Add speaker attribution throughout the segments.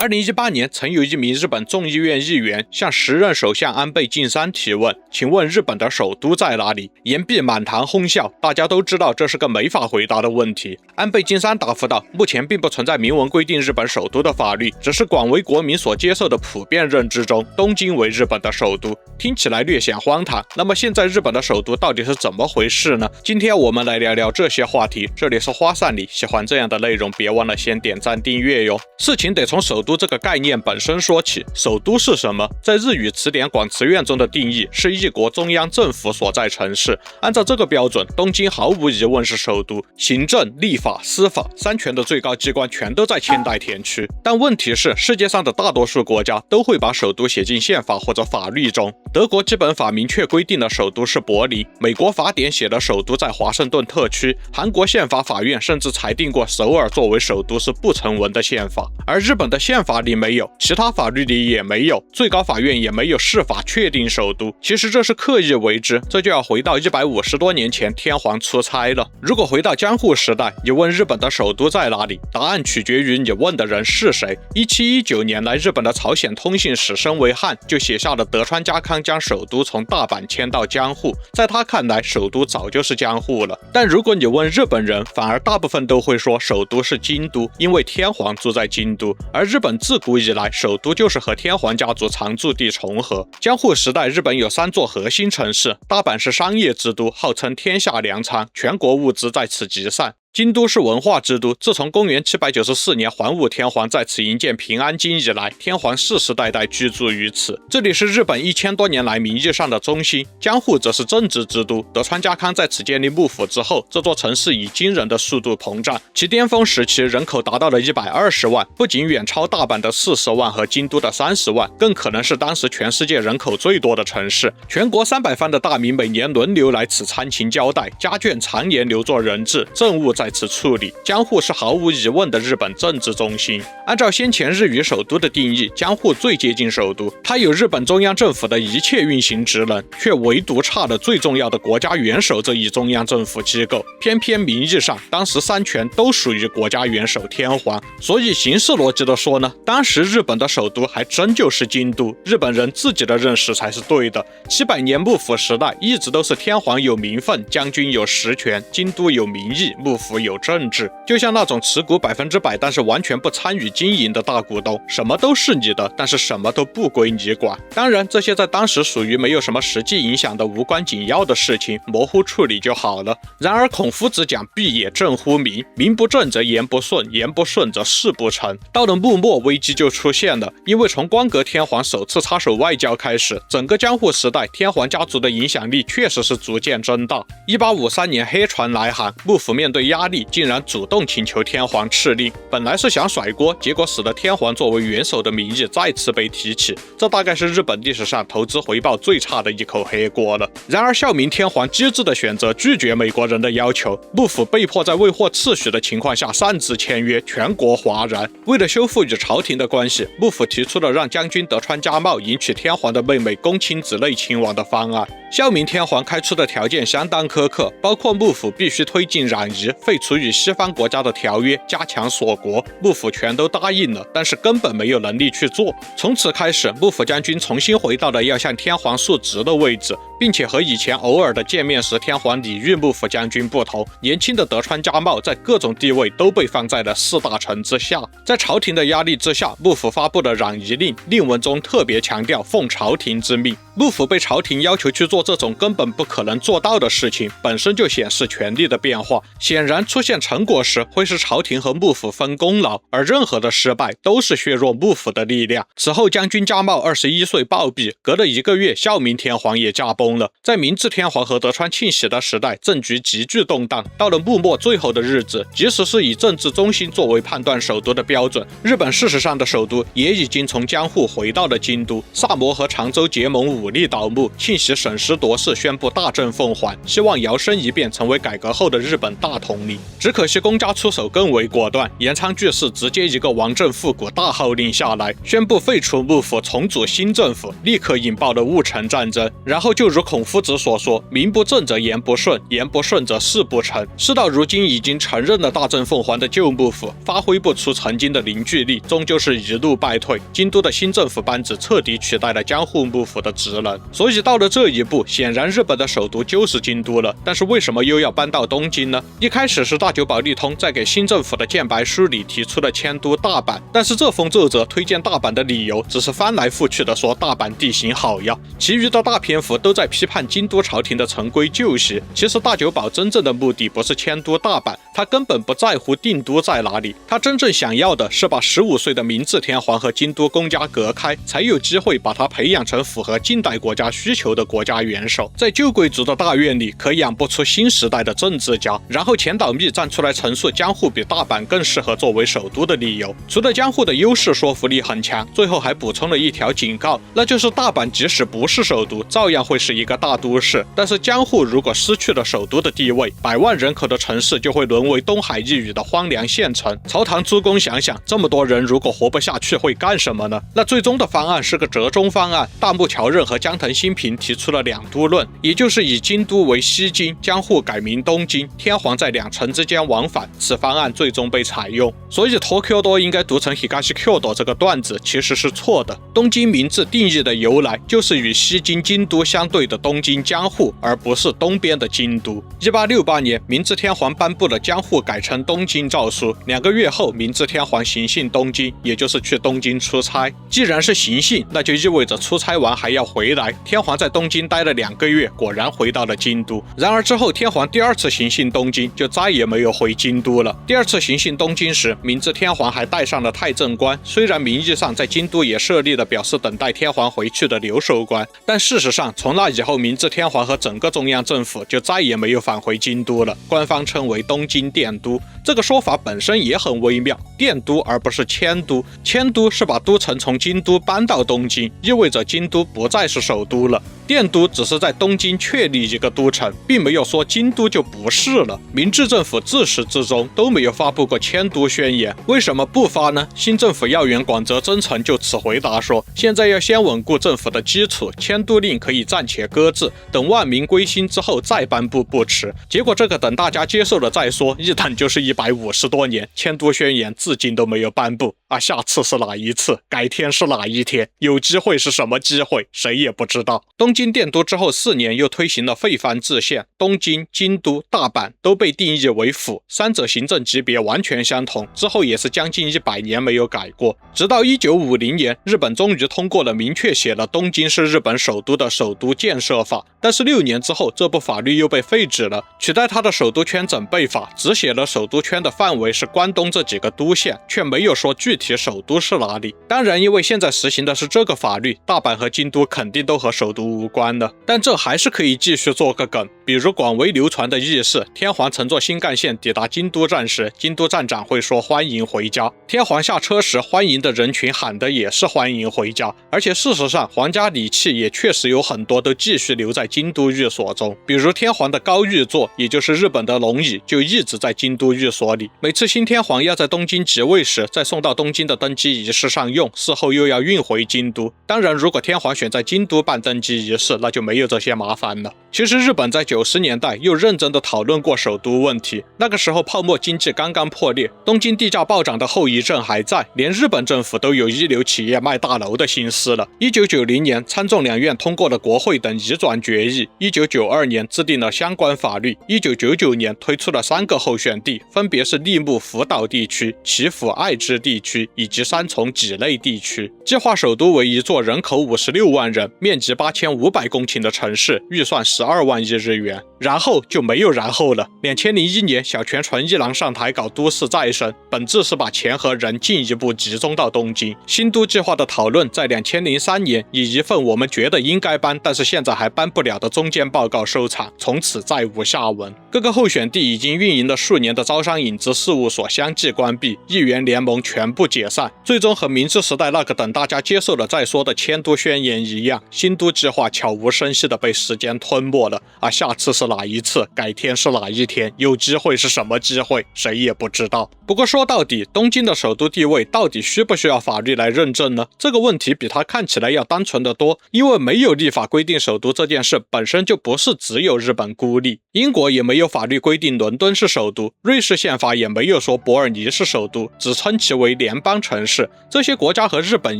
Speaker 1: 2018年，曾有一名日本眾議院議員向時任首相安倍晉三提問：“請問日本的首都在哪裡？”言畢滿堂哄笑，大家都知道這是個沒法回答的問題。安倍晉三答復道：“目前並不存在明文規定日本首都的法律，只是廣為國民所接受的普遍認知中，東京為日本的首都。”聽起來略顯荒唐。那麼現在日本的首都到底是怎麼回事呢？今天我們來聊聊這些話題。這裡是花散裡，喜歡這樣的內容，別忘了先點讚訂閱喲。事情得從首都這個概念本身說起。首都是什麼？在日語詞典廣辭苑中的定義是一國中央政府所在城市。按照這個標準，東京毫無疑問是首都，行政、立法、司法三權的最高機關全都在千代田區。但問題是，世界上的大多數國家都會把首都寫進憲法或者法律中。德國基本法明確規定的首都是柏林，美國法典寫的首都在華盛頓特區，韓國憲法法院甚至裁定過首爾作為首都是不成文的憲法。而日本的憲法裡沒有，其他法律裡也沒有，最高法院也沒有釋法確定首都。其實這是刻意為之，這就要回到150多年前天皇出差了。如果回到江戶時代，你問日本的首都在哪裡，答案取決於你問的人是誰。1719年來日本的朝鮮通信使申為漢就寫下了德川家康將首都從大阪遷到江戶，在他看來首都早就是江戶了。但如果你問日本人，反而大部分都会说首都是京都，因為天皇住在京都。而日本自古以來首都就是和天皇家族常住地重合。江戶時代日本有3座核心城市，大阪是商業之都，號稱天下糧倉，全國物資在此集散。京都是文化之都，自從公元794年桓武天皇在此營建平安京以來，天皇世世代代居住於此。這裡是日本1000多年來名義上的中心。江戶則是政治之都，德川家康在此建立幕府之後，這座城市以驚人的速度膨脹，其巔峰時期人口達到了120萬，不僅遠超大阪的40萬和京都的30萬，更可能是當時全世界人口最多的城市。全國300番的大名每年輪流來此參勤交代，家眷常年留作人質，政務在此處理。江戶是毫無疑問的日本政治中心。按照先前日語首都的定義，江戶最接近首都，它有日本中央政府的一切運行職能，卻唯獨差了最重要的國家元首這一中央政府機構。偏偏名義上，當時3權都屬於國家元首天皇，所以形式邏輯的說呢，當時日本的首都還真就是京都，日本人自己的認識才是對的。700年幕府時代一直都是天皇有名分，將軍有實權，京都有民意，幕府有政治。就像那種持股100%但是完全不參與經營的大股東，什麼都是你的，但是什麼都不歸你管。當然這些在當時屬於沒有什麼實際影響的無關緊要的事情，模糊處理就好了。然而孔夫子講必也正乎民，民不正則言不順，言不順則事不成。到了幕末危機就出現了，因為從光格天皇首次插手外交開始，整個江戶時代天皇家族的影響力確實是逐漸增大。1853年黑船來航，幕府面對壓力竟然主動請求天皇敕令，本來是想甩鍋，結果使得天皇作為元首的名義再次被提起，這大概是日本歷史上投資回報最差的一口黑鍋了。然而孝明天皇機智的選擇拒絕美國人的要求，幕府被迫在未獲次許的情況下擅自簽約，全國譁然。為了修復與朝廷的關係，幕府提出了讓將軍德川家茂迎娶天皇的妹妹宮親子內親王的方案。孝明天皇開出的條件相當苛刻，包括幕府必須推進攘夷，廢除與西方國家的條約，加強鎖國。幕府全都答應了，但是根本沒有能力去做。從此開始，幕府將軍重新回到了要向天皇述職的位置，並且和以前偶爾的見面時天皇禮遇幕府將軍不同，年輕的德川家茂在各種地位都被放在了4大臣之下。在朝廷的壓力之下，幕府發布了攘夷令，令文中特別強調奉朝廷之命。幕府被朝廷要求去做這種根本不可能做到的事情，本身就顯示權力的變化。顯然出現成果時會是朝廷和幕府分功勞，而任何的失敗都是削弱幕府的力量。此後将軍家茂21歲暴斃，隔了1個月孝明天皇也駕崩了。在明治天皇和德川慶喜的時代，政局急劇動盪。到了幕末最後的日子，即使是以政治中心作為判斷首都的標準，日本事實上的首都也已經從江戶回到了京都。薩摩和長州結盟武力倒幕，慶喜審時度勢，宣布大政奉還，希望摇身一變成為改革後的日本大統領。只可惜公家出手更為果斷，岩倉具視直接一個王政復古大號令下來，宣布廢除幕府，重組新政府，立刻引爆了戊辰戰爭。然後就如孔夫子所說，名不正則言不順，言不順則事不成。事到如今已經承認了大政奉還的舊幕府發揮不出曾經的凝聚力，終究是一路敗退。京都的新政府班子徹底取代了江戶幕府的職能。所以到了這一步，顯然日本的首都就是京都了。但是為什麼又要搬到東京呢？一開始是大久保利通在給新政府的建白書裡提出了遷都大阪，但是這封奏折推薦大阪的理由只是翻來覆去的說大阪地形好呀，其餘的大篇幅都在批判京都朝廷的陳規舊習。其實大久保真正的目的不是遷都大阪，他根本不在乎定都在哪裡，他真正想要的是把15歲的明治天皇和京都公家隔開，才有機會把他培養成符合近代國家需求的國家元首。在舊貴族的大院裡可養不出新時代的政治家。然後前岛密站出來陈述江戶比大阪更適合作為首都的理由，除了江戶的優勢說服力很強，最後還補充了一條警告，那就是大阪即使不是首都，照樣會是一個大都市。但是江戶如果失去了首都的地位，100萬人口的城市就會淪為東海一隅的荒涼縣城。朝堂諸公想想，這麼多人如果活不下去會幹什麼呢？那最終的方案是個折中方案，大木橋任和江藤新平提出了2都論，也就是以京都為西京，江戶改名東京，天皇在2城之間往返。此方案最終被採用。所以 Tokyo 應該讀成 Higashikyodo 這個段子其實是錯的。東京名字定義的由來就是與西京京都相對的東京江戶，而不是東邊的京都。1868年，明治天皇頒布了江戶改成東京詔書，2個月後，明治天皇行幸東京，也就是去東京出差。既然是行幸，那就意味着出差完還要回來。天皇在東京待了2個月，果然回到了京都。然而之後，天皇第2次行幸東京，就再也沒有回京都了。第2次行幸東京時，明治天皇還帶上了太政官，雖然名義上在京都也設立了表示等待天皇回去的留守官，但事實上從那以後，明治天皇和整個中央政府就再也沒有返回京都了，官方稱為東京殿都。這個說法本身也很微妙，殿都而不是遷都，遷都是把都城從京都搬到東京，意味着京都不再是首都了。殿都只是在東京確立一個都城，並沒有說京都就不是了。明治政府自始至終都沒有發布過遷都宣言，為什麼不發呢？新政府要員廣澤真誠就此回答說，現在要先穩固政府的基礎，遷都令可以暫且擱置，等萬民歸心之後再頒布不遲。結果這個等大家接受了再說，一等就是150多年，遷都宣言至今都沒有頒布啊！下次是哪一次？改天是哪一天？有機會是什麼機會？誰也不知道。東京殿都之後4年，又推行了廢藩置縣，東京、京都、大阪都被定義為府，三者行政級別完全相同，之後也是將近100年沒有改過。直到1950年，日本終於通過了明確寫了東京是日本首都的首都建設法，但是6年之後，這部法律又被廢止了，取代它的首都圈整備法只寫了首都圈的範圍是關東這幾個都縣，卻沒有說具體首都是哪裡。當然，因為現在實行的是這個法律，大阪和京都肯定都和首都無關了，但這還是可以繼續做個梗。比如廣為流傳的軼事，天皇乘坐新幹線抵達京都站時，京都站長會說歡迎回家，天皇下車時，歡迎的人群喊的也是歡迎回家。而且事實上，皇家禮器也確實有很多都繼續留在京都寓所中，比如天皇的高御座，也就是日本的龍椅，就一直在京都寓所裡。每次新天皇要在東京即位時，再送到東京的登基儀式上用，事後又要運回京都。當然，如果天皇選在京都辦登基儀式，那就沒有這些麻煩了。其實日本在90年代又認真的討論過首都問題，那個時候泡沫經濟剛剛破裂，東京地價暴漲的後遺症還在，連日本政府都有一流企業賣大樓的心思了。1990年，參眾兩院通過了國會等移轉決議，1992年制定了相關法律，1999年推出了3個候選地，分別是立木福島地區、岐阜愛知地區以及三重畿內地區。計劃首都為一座人口56萬人、面積8500公頃的城市，預算12萬億日元，然後就沒有然後了。2001年，小泉純一郎上台搞都市再生，本質是把錢和人進一步集中到東京。新都計劃的討論在2003年以一份我們覺得應該搬，但是現在還搬不了的中間報告收場，從此再無下文。各個候選地已經運營了數年的招商引資事務所相繼關閉，議員聯盟全部解散，最終和明治時代那個等大家接受了再說的遷都宣言一樣，新都計劃悄無聲息地被時間吞沒了。下次是哪一次？改天是哪一天？有機會是什麼機會？誰也不知道。不過說到底，東京的首都地位到底需不需要法律來認證呢？這個問題比它看起來要單純得多，因為沒有立法規定首都這件事本身就不是只有日本孤立。英國也沒有法律規定倫敦是首都，瑞士憲法也沒有說伯爾尼是首都，只稱其為聯邦城市。這些國家和日本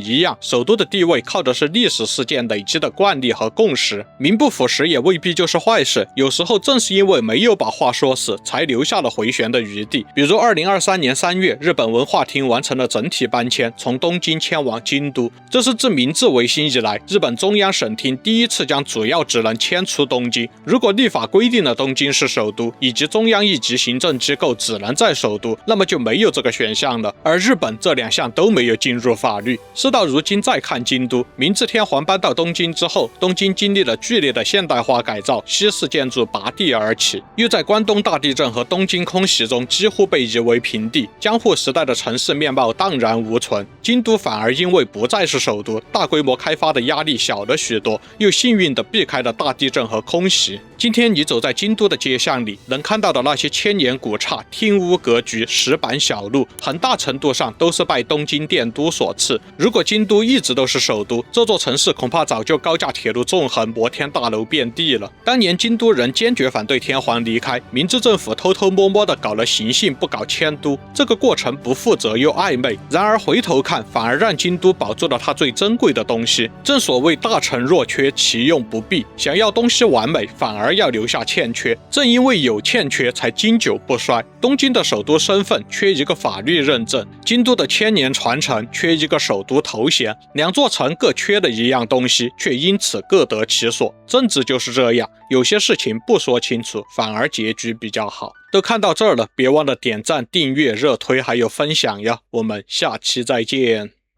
Speaker 1: 一樣，首都的地位靠的是歷史事件累積的慣例和共識，名不符實也未必就是壞事。有時候正是因為沒有把話說死，才留下了回旋的餘地。比如2023年3月，日本文化廳完成了整體搬遷，從東京遷往京都，這是自明治維新以來，日本中央省廳第一次將主要職能遷出東京。如果立法規定了東京是首都，以及中央一級行政機構只能在首都，那麼就沒有這個選項了。而日本這兩項都沒有進入法律。事到如今再看京都，明治天皇搬到東京之後，東京經歷了劇烈的現代化改造，西式建築拔地而起，又在關東大地震和東京空襲中幾乎被夷為平地，江戶時代的城市面貌蕩然無存。京都反而因為不再是首都，大規模開發的壓力小了許多，又幸運地避開了大地震和空襲。今天你走在京都的街巷裡，能看到的那些千年古剎、廳屋格局、石板小路，很大程度上都是拜東京電都所賜。如果京都一直都是首都，這座城市恐怕早就高架鐵路縱橫，摩天大樓遍地了。當年京都人堅決反對天皇離開，明治政府偷偷摸摸地搞了行幸，不搞遷都，這個過程不負責又曖昧。然而回頭看，反而讓京都保住了它最珍貴的東西。正所謂大成若缺，其用不弊。想要東西完美，反而要留下欠缺。正因為有欠缺，才經久不衰。東京的首都身份缺一個法律認證，京都的千年傳承缺一個首都頭銜。兩座城各缺了一樣東西，卻因此各得其所。政治就是這樣，有些事情不說清楚，反而結局比較好。都看到這兒了，別忘了點讚、訂閱、熱推還有分享呀！我們下期再見。